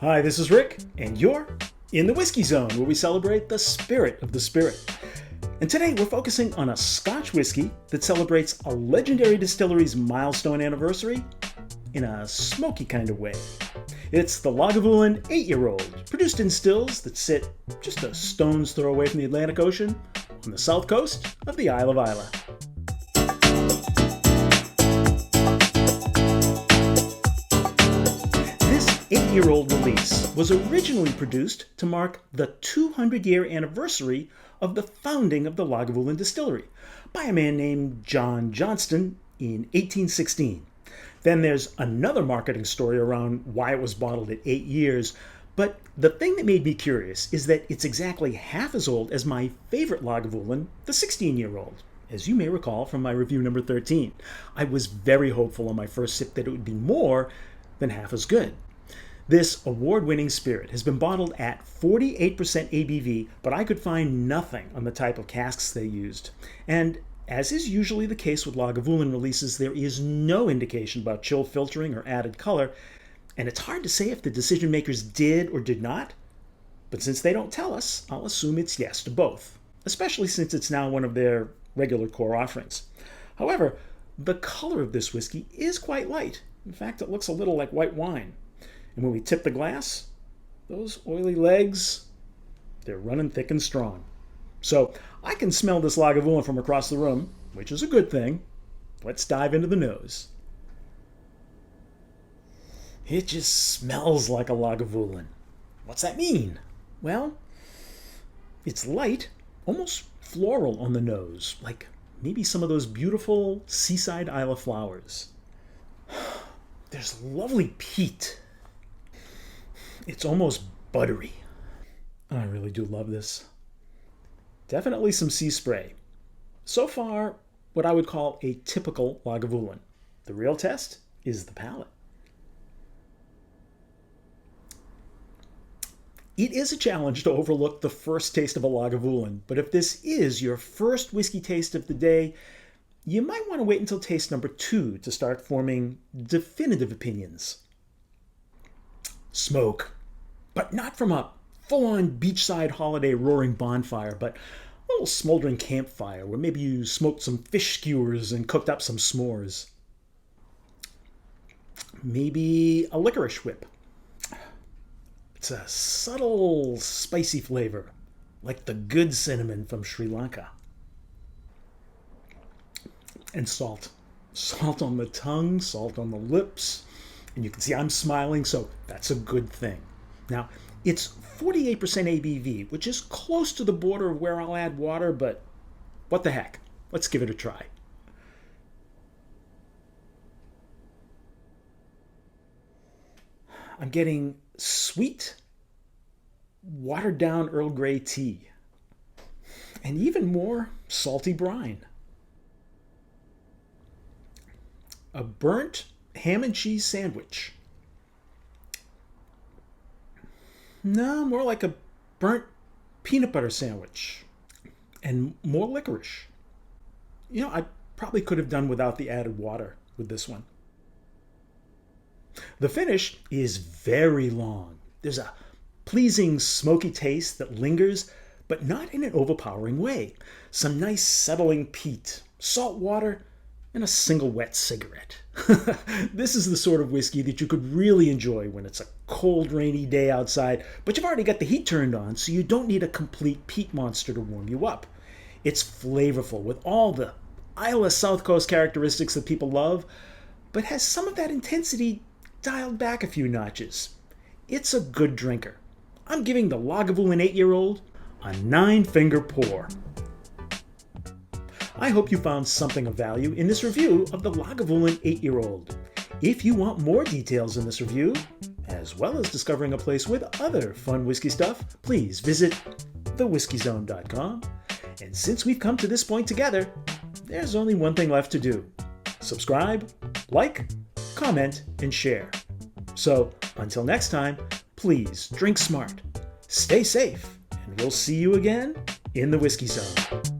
Hi, this is Rick, and you're in the Whiskey Zone, where we celebrate the spirit of the spirit. And today we're focusing on a Scotch whiskey that celebrates a legendary distillery's milestone anniversary in a smoky kind of way. It's the Lagavulin 8-year-old, produced in stills that sit just a stone's throw away from the Atlantic Ocean on the south coast of the Isle of Islay. This 8-year-old release was originally produced to mark the 200-year anniversary of the founding of the Lagavulin distillery by a man named John Johnston in 1816. Then there's another marketing story around why it was bottled at 8 years, but the thing that made me curious is that it's exactly half as old as my favorite Lagavulin, the 16-year-old, as you may recall from my review number 13. I was very hopeful on my first sip that it would be more than half as good. This award-winning spirit has been bottled at 48% ABV, but I could find nothing on the type of casks they used. And as is usually the case with Lagavulin releases, there is no indication about chill filtering or added color, and it's hard to say if the decision makers did or did not. But since they don't tell us, I'll assume it's yes to both, especially since it's now one of their regular core offerings. However, the color of this whiskey is quite light. In fact, it looks a little like white wine. And when we tip the glass, those oily legs, they're running thick and strong. So I can smell this Lagavulin from across the room, which is a good thing. Let's dive into the nose. It just smells like a Lagavulin. What's that mean? Well, it's light, almost floral on the nose, like maybe some of those beautiful seaside Islay flowers. There's lovely peat. It's almost buttery. I really do love this. Definitely some sea spray. So far, what I would call a typical Lagavulin. The real test is the palate. It is a challenge to overlook the first taste of a Lagavulin, but if this is your first whiskey taste of the day, you might want to wait until taste number 2 to start forming definitive opinions. Smoke, but not from a full-on beachside holiday roaring bonfire, but a little smoldering campfire where maybe you smoked some fish skewers and cooked up some s'mores. Maybe a licorice whip. It's a subtle, spicy flavor, like the good cinnamon from Sri Lanka. And salt. Salt on the tongue, salt on the lips. And you can see I'm smiling, so that's a good thing. Now, it's 48% ABV, which is close to the border of where I'll add water, but what the heck? Let's give it a try. I'm getting sweet, watered-down Earl Grey tea, and even more salty brine. A burnt ham and cheese sandwich. No, more like a burnt peanut butter sandwich. And more licorice. You know, I probably could have done without the added water with this one. The finish is very long. There's a pleasing smoky taste that lingers, but not in an overpowering way. Some nice settling peat, salt water, and a single wet cigarette. This is the sort of whiskey that you could really enjoy when it's a cold, rainy day outside, but you've already got the heat turned on, so you don't need a complete peat monster to warm you up. It's flavorful with all the Islay South Coast characteristics that people love, but has some of that intensity dialed back a few notches. It's a good drinker. I'm giving the Lagavulin 8-year-old a 9-finger pour. I hope you found something of value in this review of the Lagavulin 8-year-old. If you want more details in this review, as well as discovering a place with other fun whiskey stuff, please visit thewhiskeyzone.com. And since we've come to this point together, there's only one thing left to do. Subscribe, like, comment, and share. So, until next time, please drink smart, stay safe, and we'll see you again in the Whiskey Zone.